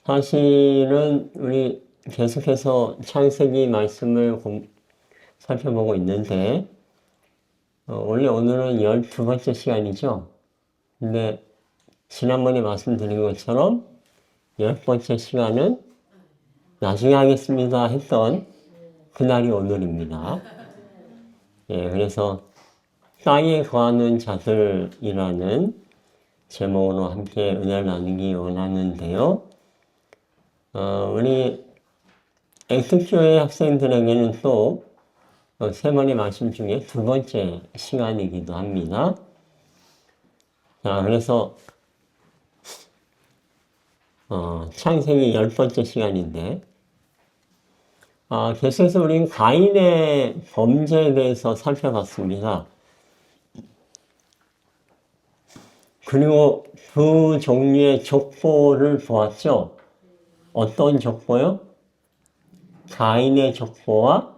사실은 우리 계속해서 창세기 말씀을 살펴보고 있는데 원래 오늘은 12번째 시간이죠. 근데 지난번에 말씀드린 것처럼 10번째 시간은 나중에 하겠습니다 했던 그날이 오늘입니다. 예, 그래서 땅에 거하는 자들이라는 제목으로 함께 은혜를 나누기 원하는데요. 우리 엑스교회 학생들에게는 또 세 번의 말씀 중에 두 번째 시간이기도 합니다. 자, 그래서 창세기 10번째 시간인데 계속해서 우리는 가인의 범죄에 대해서 살펴봤습니다. 그리고 그 종류의 족보를 보았죠. 어떤 족보요? 가인의 족보와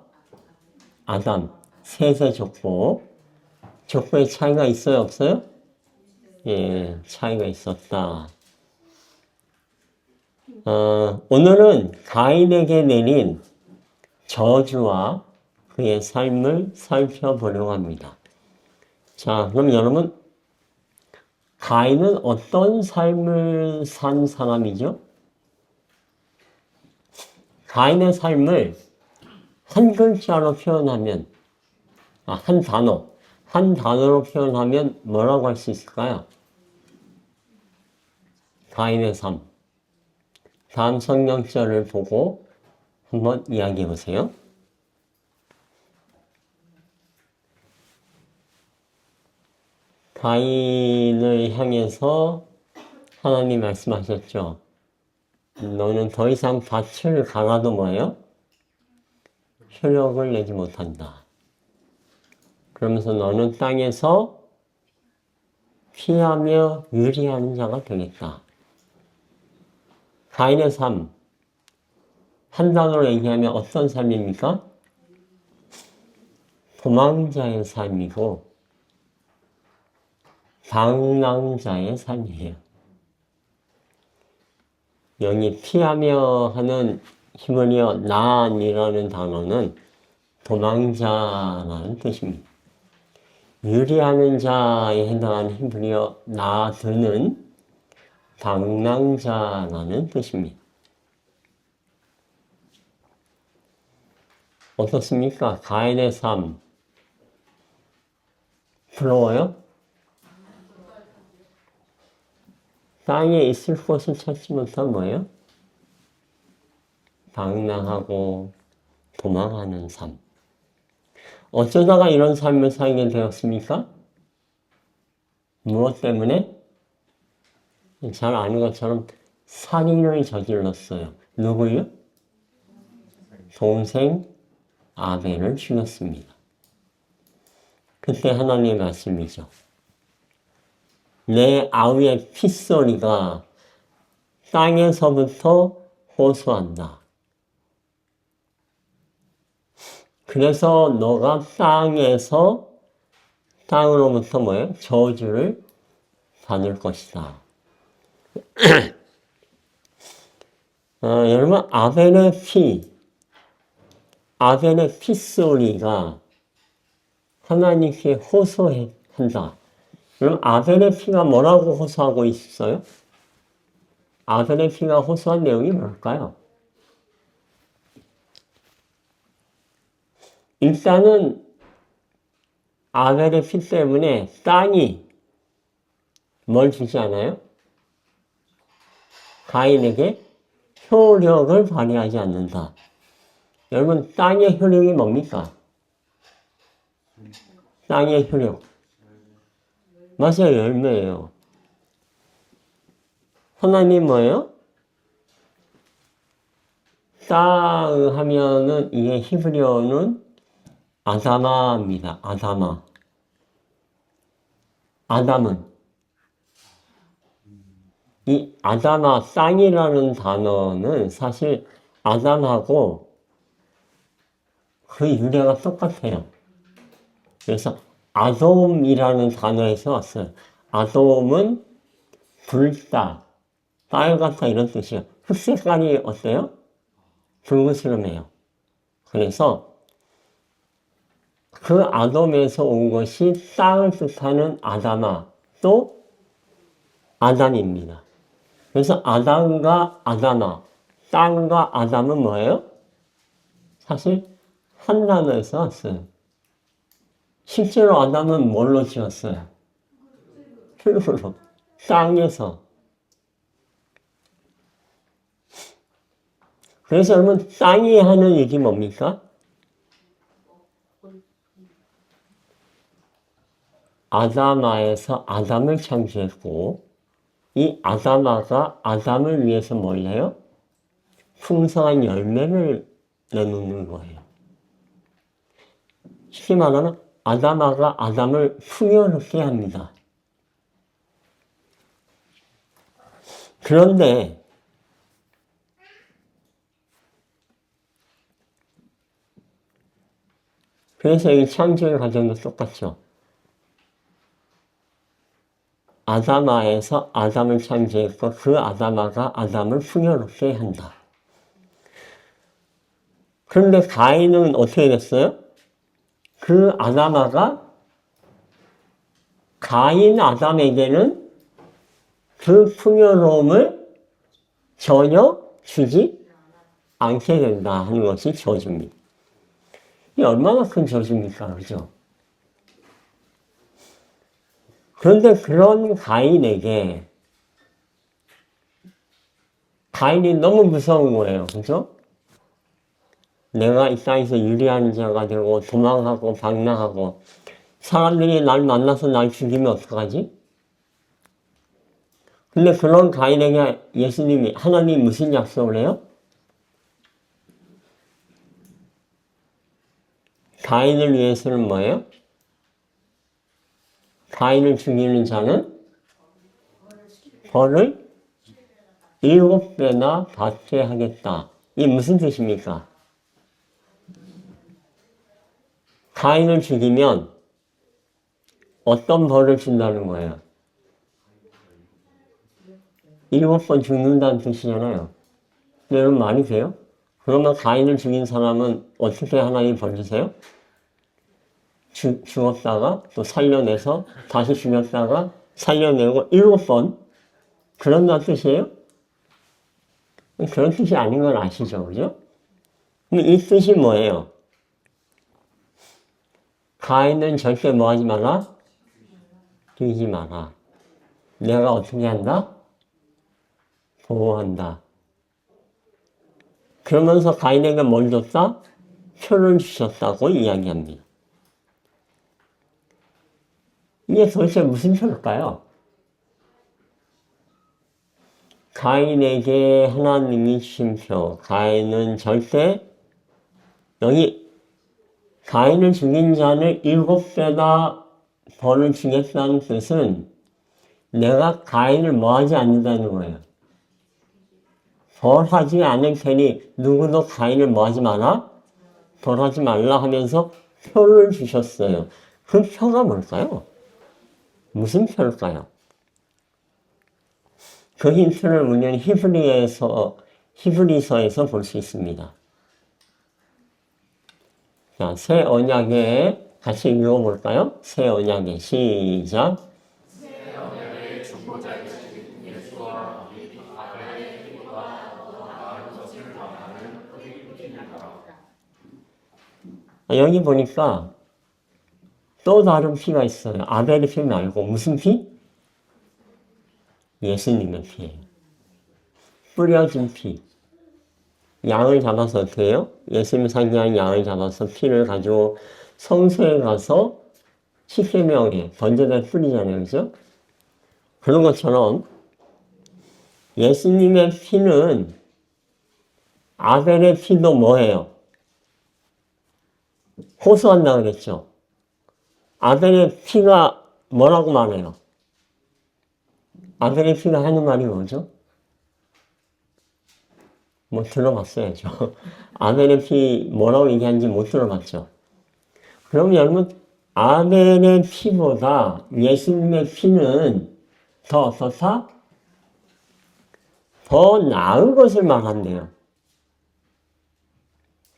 아담, 셋의 족보. 족보에 차이가 있어요, 없어요? 예, 차이가 있었다. 오늘은 가인에게 내린 저주와 그의 삶을 살펴보려고 합니다. 자, 그럼 여러분, 가인은 어떤 삶을 산 사람이죠? 가인의 삶을 한 글자로 표현하면, 한 단어로 표현하면 뭐라고 할 수 있을까요? 가인의 삶. 다음 성경절을 보고 한번 이야기해 보세요. 가인을 향해서 하나님 말씀하셨죠. 너는 더 이상 밭을 갈아도 뭐예요? 효력을 내지 못한다. 그러면서 너는 땅에서 피하며 유리하는 자가 되겠다. 가인의 삶, 한 단어로 얘기하면 어떤 삶입니까? 도망자의 삶이고 방랑자의 삶이에요. 여기 피하며 하는 히브리어 난이라는 단어는 도망자라는 뜻입니다. 유리하는 자에 해당하는 히브리어 나드는 방랑자라는 뜻입니다. 어떻습니까? 가인의 삶 부러워요? 땅에 있을 곳을 찾지 못한 뭐예요? 방랑하고 도망하는 삶. 어쩌다가 이런 삶을 살게 되었습니까? 무엇 때문에? 잘 아는 것처럼 살인을 저질렀어요. 누구요? 동생 아벨을 죽였습니다. 그때 하나님의 말씀이죠. 내 아우의 핏소리가 땅에서부터 호소한다. 그래서 너가 땅으로부터 뭐예요? 저주를 받을 것이다. 여러분, 아벨의 핏소리가 하나님께 호소한다. 그럼 아벨의 피가 뭐라고 호소하고 있어요? 아벨의 피가 호소한 내용이 뭘까요? 일단은 아벨의 피 때문에 땅이 뭘 주지 않아요? 가인에게 효력을 발휘하지 않는다. 여러분, 땅의 효력이 뭡니까? 땅의 효력. 맞아요, 열매예요. 하나님 뭐예요? 땅 하면은 이게 히브리어는 아다마입니다. 아다마. 아담은 이 아다마, 땅이라는 단어는 사실 아담하고 그 유래가 똑같아요. 그래서 아돔이라는 단어에서 왔어요. 아돔은 불다, 빨갛다 이런 뜻이에요. 흙색깔이 어때요? 붉으스름해요. 그래서 그 아돔에서 온 것이 땅을 뜻하는 아담아, 또 아담입니다. 그래서 아담과 아담아, 땅과 아담은 뭐예요? 사실 한 단어에서 왔어요. 실제로 아담은 뭘로 지었어요? 흙으로, 땅에서. 그래서 여러분 땅이 하는 일이 뭡니까? 아담아에서 아담을 창조했고 이 아담아가 아담을 위해서 뭘 해요? 풍성한 열매를 내놓는 거예요. 쉽게 말하면 아담아가 아담을 풍요롭게 합니다. 그런데 그래서 이 창조의 과정도 똑같죠. 아담아에서 아담을 창조했고 그 아담아가 아담을 풍요롭게 한다. 그런데 가인은 어떻게 됐어요? 그 아담아가 가인 아담에게는 그 풍요로움을 전혀 주지 않게 된다 하는 것이 저주입니다. 이 얼마나 큰 저주입니까? 그죠? 그런데 그런 가인에게 가인이 너무 무서운 거예요. 그죠? 내가 이 땅에서 유리한 자가 되고 도망하고 방랑하고 사람들이 날 만나서 날 죽이면 어떡하지? 근데 그런 가인에게 예수님이, 하나님이 무슨 약속을 해요? 가인을 위해서는 뭐예요? 가인을 죽이는 자는 벌을 7배나 받게 하겠다. 이게 무슨 뜻입니까? 가인을 죽이면 어떤 벌을 준다는 거예요? 7번 죽는다는 뜻이잖아요. 근데 여러분 말이 돼요? 그러면 가인을 죽인 사람은 어떻게 하나님 벌 주세요? 죽었다가 또 살려내서 다시 죽였다가 살려내고 7번 그런다는 뜻이에요? 그런 뜻이 아닌 건 아시죠? 그죠? 근데 이 뜻이 뭐예요? 가인은 절대 뭐 하지 마라? 죽이지 마라. 내가 어떻게 한다? 보호한다. 그러면서 가인에게 뭘 줬다? 표를 주셨다고 이야기합니다. 이게 도대체 무슨 표일까요? 가인에게 하나님이 주신 표. 가인은 절대 여기 가인을 죽인 자를 7배나 벌을 주겠다는 뜻은 내가 가인을 뭐하지 않는다는 거예요. 벌하지 않을 테니 누구도 가인을 뭐하지 마라? 벌하지 말라 하면서 표를 주셨어요. 그 표가 뭘까요? 무슨 표일까요? 그 힌트를 우리는 히브리서에서 볼 수 있습니다. 자, 새 언약에 같이 읽어볼까요? 새 언약에 시작. 새 언약의 중보자이신 예수와 아벨의 피보다 더 나은 것을 원하는 뿌리입니다. 여기 보니까 또 다른 피가 있어요. 아벨의 피 말고 무슨 피? 예수님의 피예요. 뿌려진 피. 양을 잡아서 어떻게 해요? 예수님 상징한 양을 잡아서 피를 가지고 성소에 가서 십계명에 번제단에 뿌리잖아요. 그죠? 그런 것처럼 예수님의 피는 아벨의 피도 뭐예요? 호소한다고 그랬죠. 아벨의 피가 뭐라고 말해요? 아벨의 피가 하는 말이 뭐죠? 뭐 들어봤어야죠. 아벨의 피 뭐라고 얘기하는지 못 들어봤죠. 그럼 여러분 아벨의 피보다 예수님의 피는 더 어떻다? 더 나은 것을 말한대요.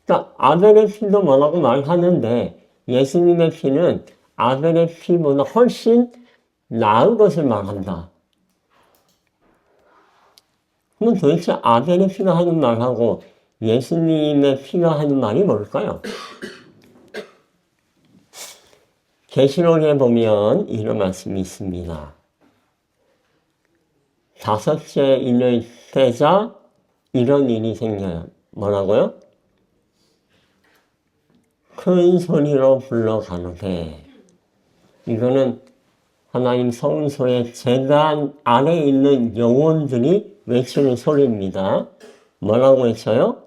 그러니까 아벨의 피도 뭐라고 말하는데 예수님의 피는 아벨의 피보다 훨씬 나은 것을 말한다. 그럼 도대체 아벨의 피가 하는 말하고 예수님의 피가 하는 말이 뭘까요? 계시록에 보면 이런 말씀이 있습니다. 다섯째 인을 떼자 이런 일이 생겨요. 뭐라고요? 큰 소리로 불러 가로되. 이거는 하나님 성소의 제단 아래에 있는 영혼들이 외치는 소리입니다. 뭐라고 외쳐요?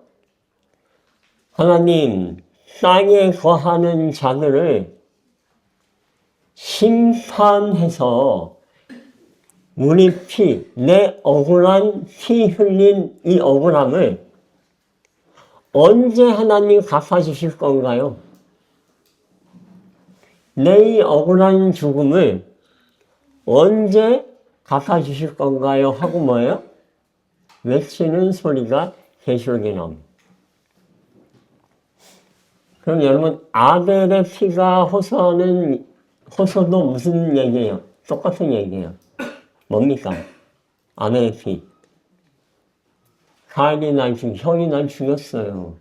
하나님, 땅에 거하는 자들을 심판해서 우리 피, 내 억울한 피 흘린 이 억울함을 언제 하나님 갚아주실 건가요? 내 이 억울한 죽음을 언제 갚아주실 건가요? 하고 뭐예요? 외치는 소리가 계시록에 나옵니다. 그럼 여러분 아벨의 피가 호소도 무슨 얘기예요? 똑같은 얘기예요. 뭡니까? 아벨의 피. 형이 날 죽였어요.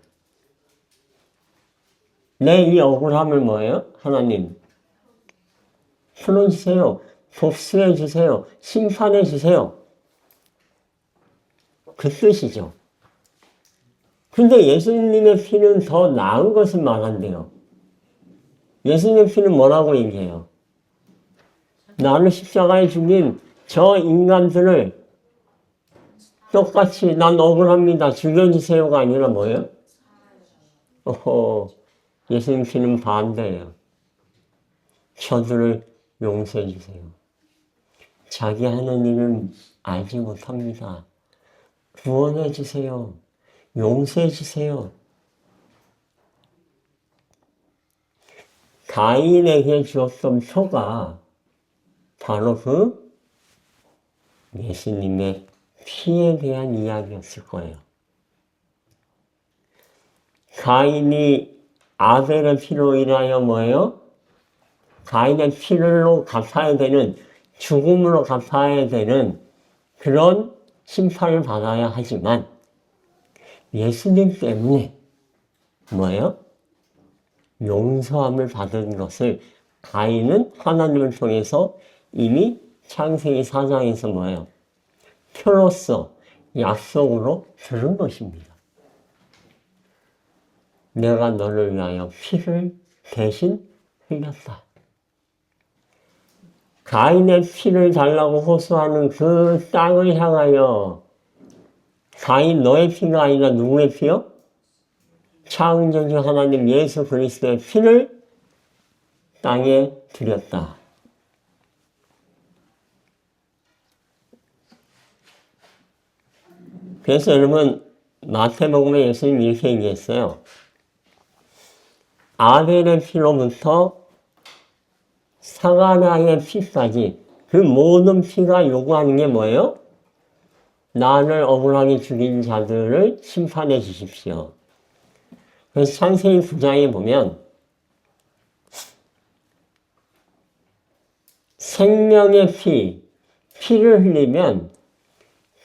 내 이 억울함을 뭐예요? 하나님 풀어주세요. 복수해주세요. 심판해주세요. 그 뜻이죠. 근데 예수님의 피는 더 나은 것을 말한대요. 예수님의 피는 뭐라고 얘기해요? 나를 십자가에 죽인 저 인간들을 똑같이 난 억울합니다. 죽여주세요가 아니라 뭐예요? 예수님 피는 반대예요. 저들을 용서해주세요. 자기 하는 일을 알지 못합니다. 구원해주세요. 용서해주세요. 가인에게 주었던 표가 바로 그 예수님의 피에 대한 이야기였을 거예요. 가인이 아벨의 피로 인하여 뭐예요? 가인의 피로 갚아야 되는, 죽음으로 갚아야 되는 그런 심판을 받아야 하지만 예수님 때문에 뭐예요? 용서함을 받은 것을 가인은 하나님을 통해서 이미 창세기 4장에서 뭐예요? 표로서 약속으로 들은 것입니다. 내가 너를 위하여 피를 대신 흘렸다. 가인의 피를 달라고 호소하는 그 땅을 향하여 가인 너의 피가 아니라 누구의 피요? 창조주 하나님 예수 그리스도의 피를 땅에 드렸다. 그래서 여러분 마태복음에 예수님이 이렇게 얘기했어요. 아벨의 피로부터 사가랴의 피까지 그 모든 피가 요구하는 게 뭐예요? 나를 억울하게 죽인 자들을 심판해 주십시오. 그래서 창세기 9장에 보면 생명의 피를 흘리면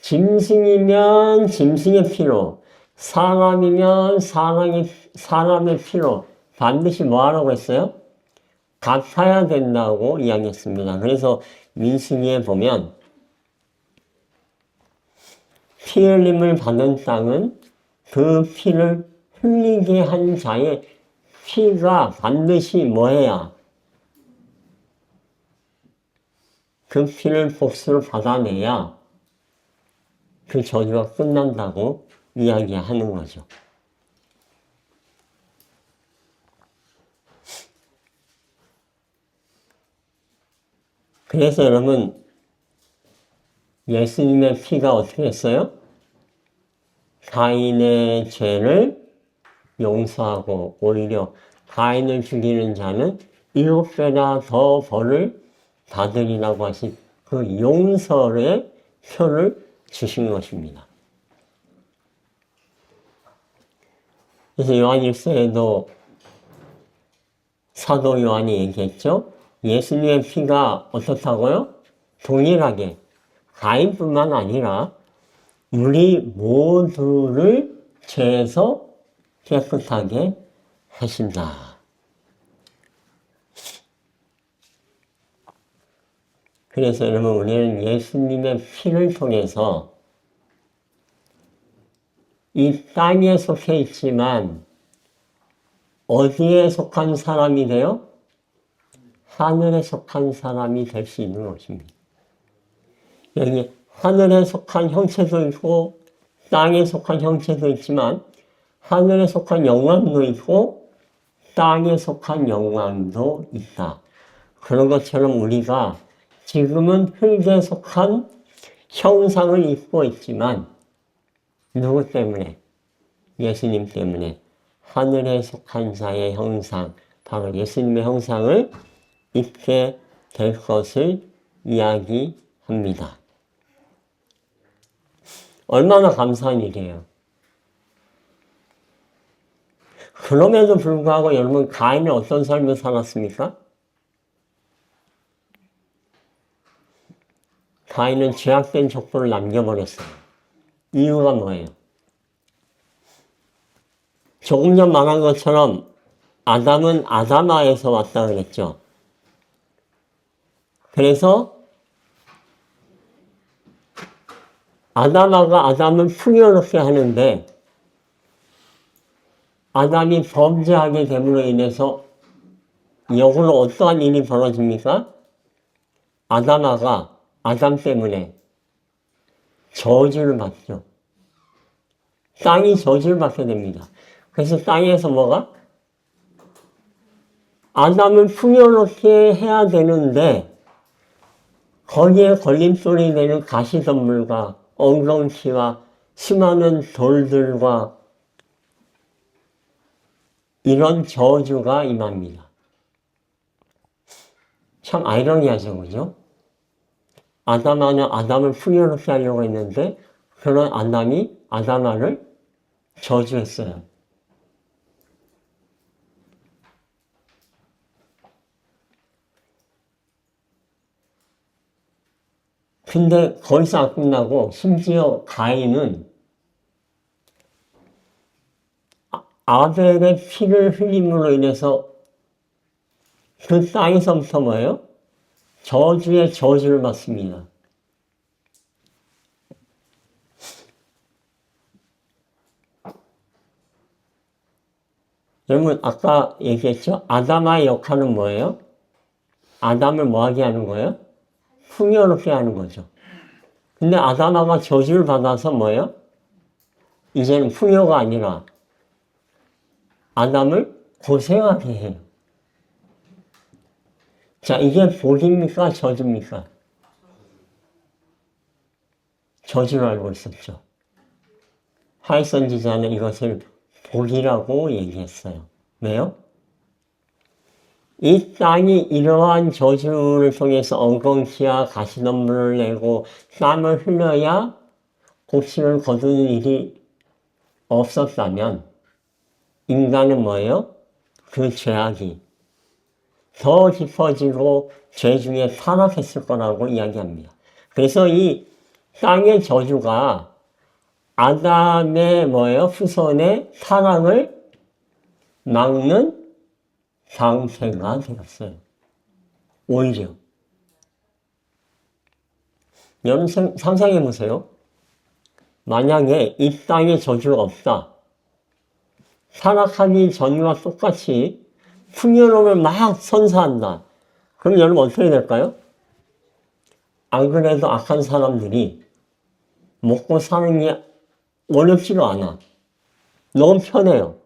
짐승이면 짐승의 피로, 사람이면 사람의 피로 반드시 뭐 하라고 했어요? 갚아야 된다고 이야기했습니다. 그래서 민수기에 보면 피 흘림을 받은 땅은 그 피를 흘리게 한 자의 피가 반드시 뭐해야? 그 피를 복수를 받아내야 그 저주가 끝난다고 이야기하는 거죠. 그래서 여러분 예수님의 피가 어떻게 했어요? 가인의 죄를 용서하고 오히려 가인을 죽이는 자는 7배나 더 벌을 받으리라고 하신 그 용서의 표를 주신 것입니다. 그래서 요한일서에도 사도 요한이 얘기했죠. 예수님의 피가 어떻다고요? 동일하게 가인뿐만 아니라 우리 모두를 죄에서 깨끗하게 하신다. 그래서 여러분 우리는 예수님의 피를 통해서 이 땅에 속해 있지만 어디에 속한 사람이 돼요? 하늘에 속한 사람이 될 수 있는 것입니다. 여기 하늘에 속한 형체도 있고 땅에 속한 형체도 있지만 하늘에 속한 영광도 있고 땅에 속한 영광도 있다. 그런 것처럼 우리가 지금은 흙에 속한 형상을 입고 있지만 누구 때문에? 예수님 때문에 하늘에 속한 자의 형상, 바로 예수님의 형상을 입게 될 것을 이야기합니다. 얼마나 감사한 일이에요. 그럼에도 불구하고 여러분 가인은 어떤 삶을 살았습니까? 가인은 죄악된 족보를 남겨버렸어요. 이유가 뭐예요? 조금 전 말한 것처럼 아담은 아다마에서 왔다 그랬죠. 그래서 아다마가 아담을 풍요롭게 하는데 아담이 범죄하게 됨으로 인해서 역으로 어떠한 일이 벌어집니까? 아다마가 아담 때문에 저주를 받죠. 땅이 저주를 받게 됩니다. 그래서 땅에서 뭐가? 아담을 풍요롭게 해야 되는데 거기에 걸림돌이 되는 가시덤불과 엉겅퀴와 수많은 돌들과 이런 저주가 임합니다. 참 아이러니하죠, 그죠? 아담아는 아담을 풍요롭게 하려고 했는데 그런 아담이 아담아를 저주했어요. 근데 거기서 안 끝나고 심지어 가인은 아벨의 피를 흘림으로 인해서 그 땅에서부터 뭐예요? 저주의 저주를 받습니다. 여러분 아까 얘기했죠? 아담의 역할은 뭐예요? 아담을 뭐하게 하는 거예요? 풍요롭게 하는 거죠. 근데 아담아가 저주를 받아서 뭐예요? 이제는 풍요가 아니라 아담을 고생하게 해요. 자, 이게 복입니까? 저주입니까? 저주를 알고 있었죠. 하이 선지자는 이것을 복이라고 얘기했어요. 왜요? 이 땅이 이러한 저주를 통해서 엉겅퀴와 가시덤불을 내고 땀을 흘려야 곡식을 거두는 일이 없었다면 인간은 뭐예요? 그 죄악이 더 깊어지고 죄 중에 타락했을 거라고 이야기합니다. 그래서 이 땅의 저주가 아담의 뭐예요? 후손의 타락을 막는 상태가 되었어요. 오히려. 여러분 상상해 보세요. 만약에 이 땅에 저주가 없다. 타락하기 전과 똑같이 풍요로움을 막 선사한다. 그럼 여러분 어떻게 될까요? 안 그래도 악한 사람들이 먹고 사는 게 어렵지가 않아. 너무 편해요.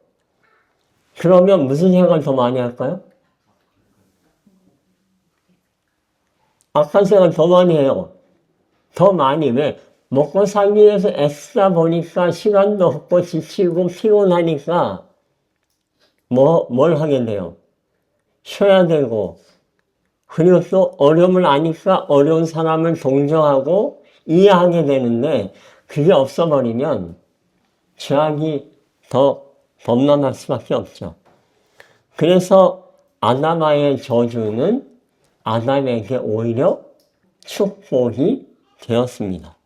그러면 무슨 생각을 더 많이 할까요? 악한 생각을 더 많이 해요. 더 많이. 왜? 먹고 살기 위해서 애쓰다 보니까 시간도 없고 지치고 피곤하니까 뭘 하게 돼요? 쉬어야 되고, 그리고 또 어려움을 아니까 어려운 사람을 동정하고 이해하게 되는데 그게 없어버리면 죄악이 더 범람할 수밖에 없죠. 그래서 아담아의 저주는 아담에게 오히려 축복이 되었습니다.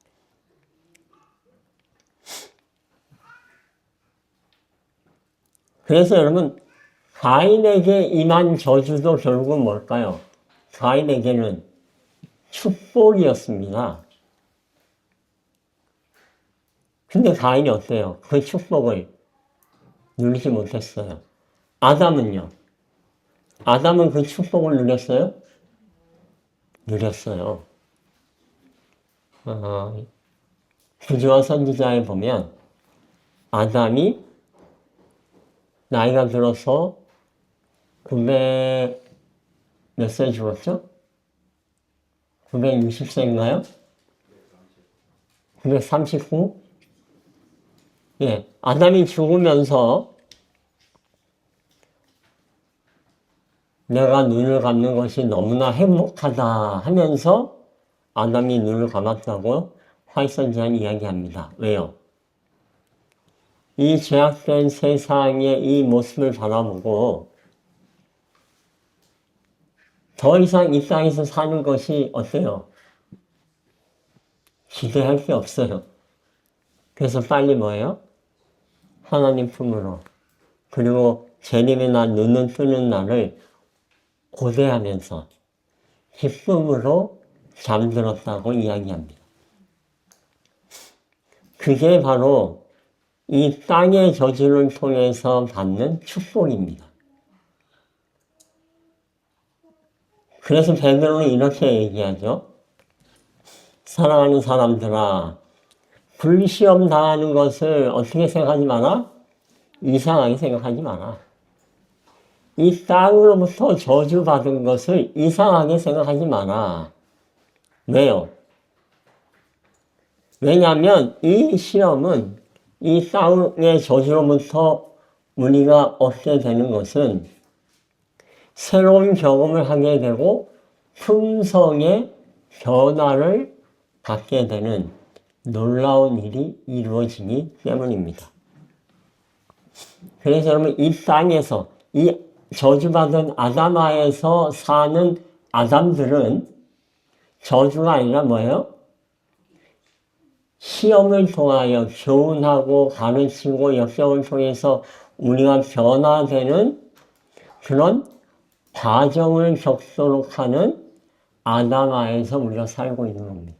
그래서 여러분, 가인에게 임한 저주도 결국은 뭘까요? 가인에게는 축복이었습니다. 근데 가인이 어때요? 그 축복을 누리지 못했어요. 아담은요? 아담은 그 축복을 누렸어요? 누렸어요. 구주와 선지자에 보면 아담이 나이가 들어서 900 몇 세 죽었죠? 960세인가요? 939? 예, 아담이 죽으면서 내가 눈을 감는 것이 너무나 행복하다 하면서 아담이 눈을 감았다고 화이선지자는 이야기합니다. 왜요? 이 죄악된 세상의 이 모습을 바라보고 더 이상 이 땅에서 사는 것이 어때요? 기대할 게 없어요. 그래서 빨리 뭐예요? 하나님 품으로. 그리고 재림의 날, 눈은 뜨는 날을 고대하면서 기쁨으로 잠들었다고 이야기합니다. 그게 바로 이 땅의 저주를 통해서 받는 축복입니다. 그래서 베드로는 이렇게 얘기하죠. 사랑하는 사람들아, 불시험 당하는 것을 어떻게 생각하지 마라? 이상하게 생각하지 마라. 이 땅으로부터 저주받은 것을 이상하게 생각하지 마라. 왜요? 왜냐하면 이 시험은 이 땅의 저주로부터 우리가 얻게 되는 것은 새로운 경험을 하게 되고 품성의 변화를 갖게 되는 놀라운 일이 이루어지기 때문입니다. 그래서 여러분 이 땅에서 이 저주받은 아담아에서 사는 아담들은 저주가 아니라 뭐예요? 시험을 통하여 교훈하고 가르치고 역경을 통해서 우리가 변화되는 그런 과정을 겪도록 하는 아담아에서 우리가 살고 있는 겁니다.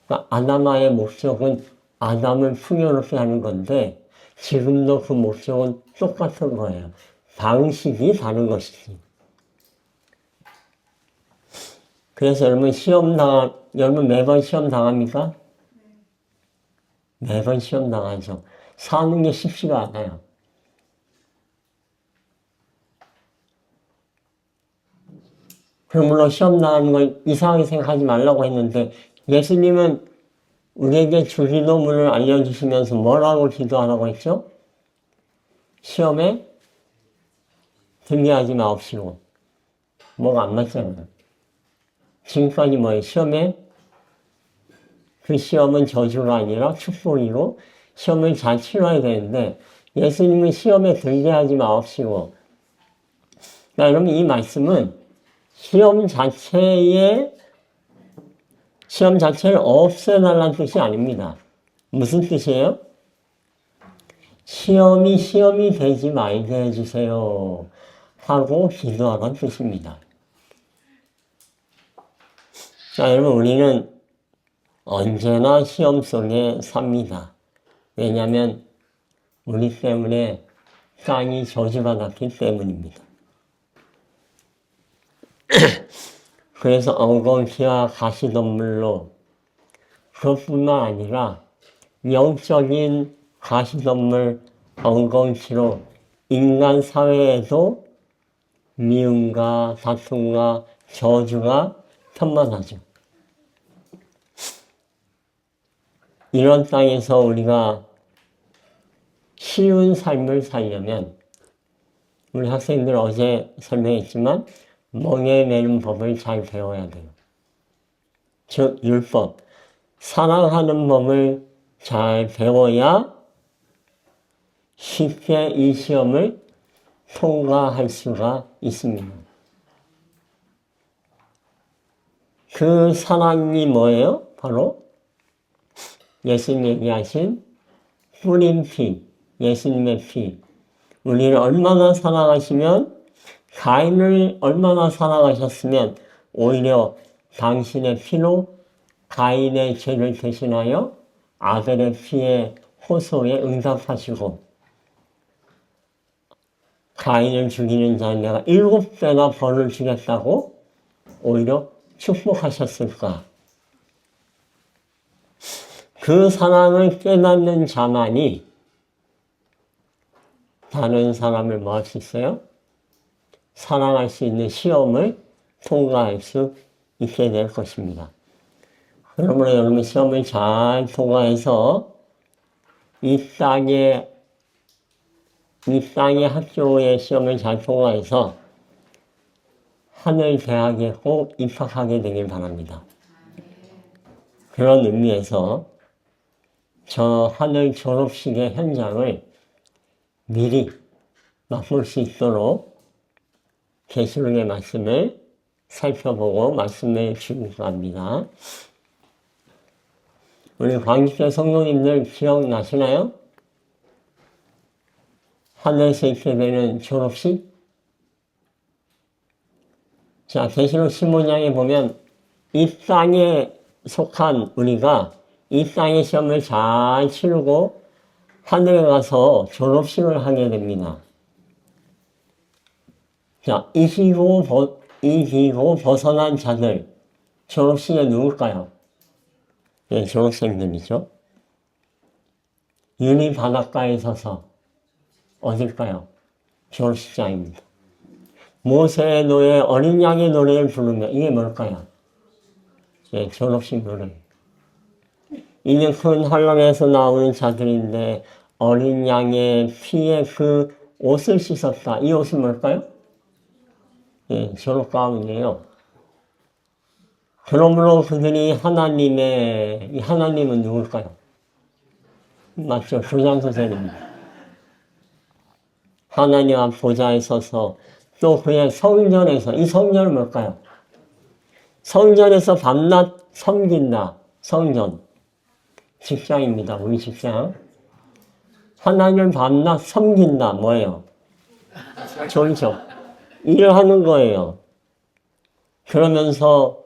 그러니까 아담아의 목적은 아담을 풍요롭게 하는 건데 지금도 그 목적은 똑같은 거예요. 방식이 다른 것이지. 그래서 여러분 매번 시험 당합니까? 매번 시험 당하죠. 사는 게 쉽지가 않아요. 그러므로 시험 당하는 걸 이상하게 생각하지 말라고 했는데 예수님은 우리에게 주기도문을 알려주시면서 뭐라고 기도하라고 했죠? 시험에 들게 하지 마옵시고. 뭐가 안 맞잖아요. 지금까지 뭐예요? 시험에 그 시험은 저주가 아니라 축복이고 시험을 잘 치러야 되는데 예수님은 시험에 들게 하지 마옵시고. 그러니까 여러분 이 말씀은 시험 자체를 없애달라는 뜻이 아닙니다. 무슨 뜻이에요? 시험이 되지 말게 해주세요. 하고 기도하라는 뜻입니다. 자, 여러분, 우리는 언제나 시험 속에 삽니다. 왜냐하면 우리 때문에 땅이 저주받았기 때문입니다. 그래서 엉겅퀴와 가시덤불로 그것뿐만 아니라 영적인 가시덤불 엉겅퀴로 인간 사회에도 미움과 다툼과 저주가 편만하죠. 이런 땅에서 우리가 쉬운 삶을 살려면 우리 학생들 어제 설명했지만 멍에 매는 법을 잘 배워야 돼요. 즉 율법, 사랑하는 법을 잘 배워야 쉽게 이 시험을 통과할 수가 있습니다. 그 사랑이 뭐예요? 바로 예수님 얘기하신 뿌린 피, 예수님의 피. 우리를 얼마나 사랑하시면, 가인을 얼마나 사랑하셨으면 오히려 당신의 피로 가인의 죄를 대신하여 아벨의 피의 호소에 응답하시고, 가인을 죽이는 자는 내가 7배나 벌을 주겠다고 오히려 축복하셨을까. 그 사랑을 깨닫는 자만이 다른 사람을 뭐 할 수 있어요? 사랑할 수 있는 시험을 통과할 수 있게 될 것입니다. 그러므로 여러분 시험을 잘 통과해서 이 땅의 학교의 시험을 잘 통과해서 하늘 대학에 꼭 입학하게 되길 바랍니다. 그런 의미에서 저 하늘 졸업식의 현장을 미리 맛볼 수 있도록 계시록의 말씀을 살펴보고 말씀을 주기로 합니다. 우리 광주교 성도님들 기억나시나요? 하늘에서 있게 되는 졸업식? 자, 계시록 15장에 보면 이 땅에 속한 우리가 이 땅의 시험을 잘 치르고 하늘에 가서 졸업식을 하게 됩니다. 자, 이기고 벗어난 자들, 졸업식에 누굴까요? 예, 졸업생들이죠. 유리 바닷가에 서서 어딜까요? 졸업식장입니다. 모세의 노래, 어린 양의 노래를 부르며 이게 뭘까요? 예, 졸업식 노래. 이는 큰 환란에서 나오는 자들인데 어린 양의 피에 그 옷을 씻었다. 이 옷은 뭘까요? 예, 졸업 가운이에요. 그러므로 그들이 이 하나님은 누굴까요? 맞죠? 조장소설입니다. 하나님 앞 보좌에 서서 또 그의 성전에서, 이 성전은 뭘까요? 성전에서 밤낮 섬긴다. 성전. 직장입니다. 우리 직장. 하나님을 밤낮 섬긴다. 뭐예요? 졸죠. 일을 하는 거예요. 그러면서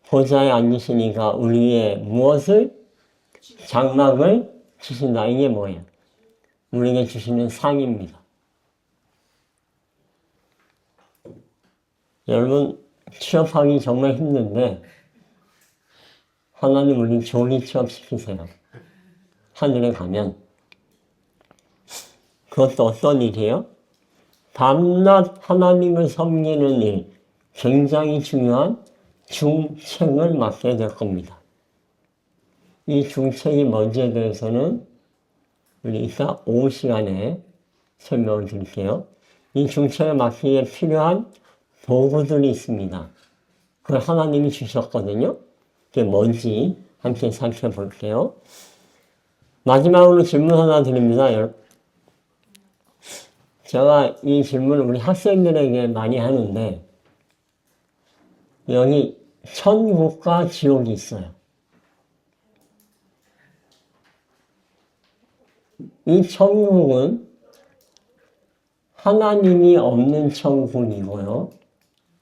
보좌에 앉으시니까 우리의 무엇을? 장막을 주신다. 이게 뭐예요? 우리에게 주시는 상입니다. 여러분, 취업하기 정말 힘든데 하나님 우리 조기 취업시키세요. 하늘에 가면. 그것도 어떤 일이에요? 밤낮 하나님을 섬기는 일, 굉장히 중요한 중책을 맡게 될 겁니다. 이 중책이 뭔지에 대해서는 우리 이따 오후 시간에 설명을 드릴게요. 이 중책을 맡기에 필요한 도구들이 있습니다. 그걸 하나님이 주셨거든요. 그게 뭔지 함께 살펴볼게요. 마지막으로 질문 하나 드립니다. 제가 이 질문을 우리 학생들에게 많이 하는데 여기 천국과 지옥이 있어요. 이 천국은 하나님이 없는 천국이고요.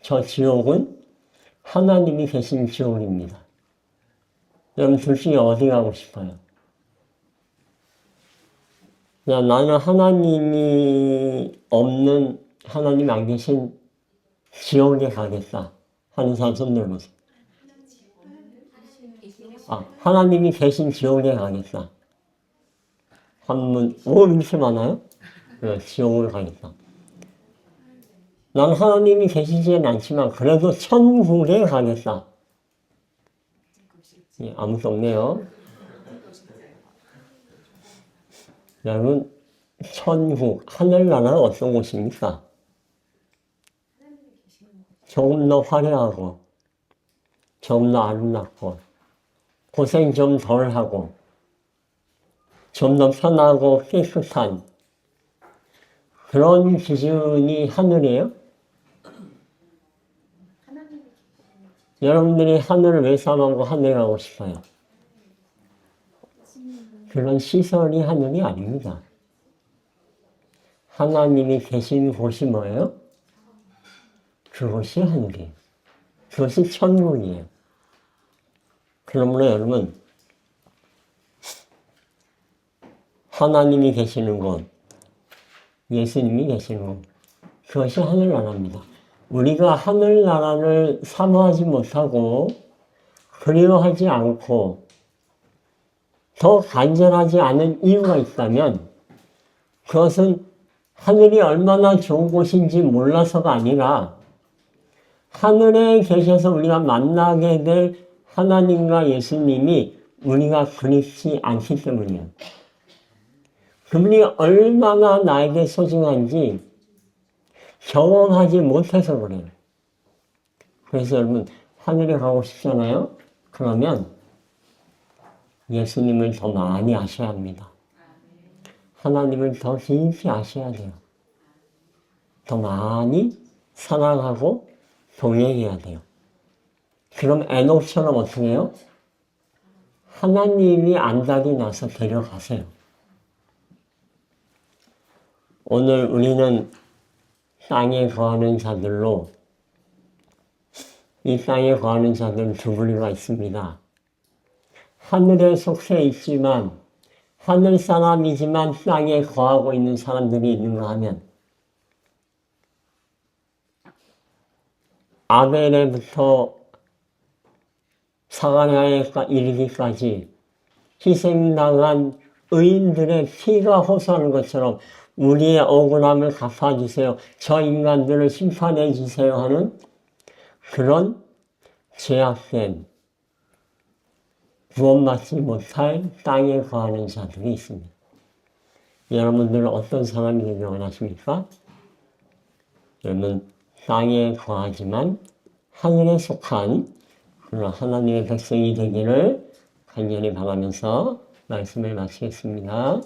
저 지옥은 하나님이 계신 지옥입니다. 여러분 둘 중에 어디 가고 싶어요? 야, 나는 하나님이 없는, 하나님 안 계신 지옥에 가겠다 하는 사람 손 들어보세요. 하나님이 계신 지옥에 가겠다. 한문, 이렇게 많아요? 네, 지옥을 가겠다. 난 하나님이 계시지는 않지만 그래도 천국에 가겠다. 예, 아무도 없네요. 여러분, 천국, 하늘나라는 어떤 곳입니까? 조금 더 화려하고, 조금 더 아름답고, 고생 좀 덜 하고, 좀 더 편하고 깨끗한 그런 기준이 하늘이에요? 여러분들이 하늘을 왜 사망하고 하늘 가고 싶어요? 그런 시설이 하늘이 아닙니다. 하나님이 계신 곳이 뭐예요? 그것이 하늘이에요. 그것이 천국이에요. 그러므로 여러분, 하나님이 계시는 곳, 예수님이 계시는 곳, 그것이 하늘나라입니다. 우리가 하늘나라를 사모하지 못하고 그리워하지 않고 더 간절하지 않은 이유가 있다면 그것은 하늘이 얼마나 좋은 곳인지 몰라서가 아니라 하늘에 계셔서 우리가 만나게 될 하나님과 예수님이 우리가 그립지 않기 때문이에요. 그분이 얼마나 나에게 소중한지 경험하지 못해서 그래요. 그래서 여러분 하늘에 가고 싶잖아요. 그러면 예수님을 더 많이 아셔야 합니다. 하나님을 더 깊이 아셔야 돼요. 더 많이 사랑하고 동행해야 돼요. 그럼 에녹처럼 어떻게 해요? 하나님이 안달이 나서 데려가세요. 오늘 우리는 땅에 거하는 자들로 이 땅에 거하는 자들은 두 부류가 있습니다. 하늘에 속해 있지만 하늘 사람이지만 땅에 거하고 있는 사람들이 있는가 하면 아벨에부터 사가랴에 이르기까지 희생당한 의인들의 피가 호소하는 것처럼 우리의 억울함을 갚아주세요. 저 인간들을 심판해 주세요 하는 그런 죄악된 구원받지 못할 땅에 거하는 자들이 있습니다. 여러분들은 어떤 사람이 되길 원하십니까? 여러분 땅에 거하지만 하늘에 속한 그런 하나님의 백성이 되기를 간절히 바라면서 말씀을 마치겠습니다.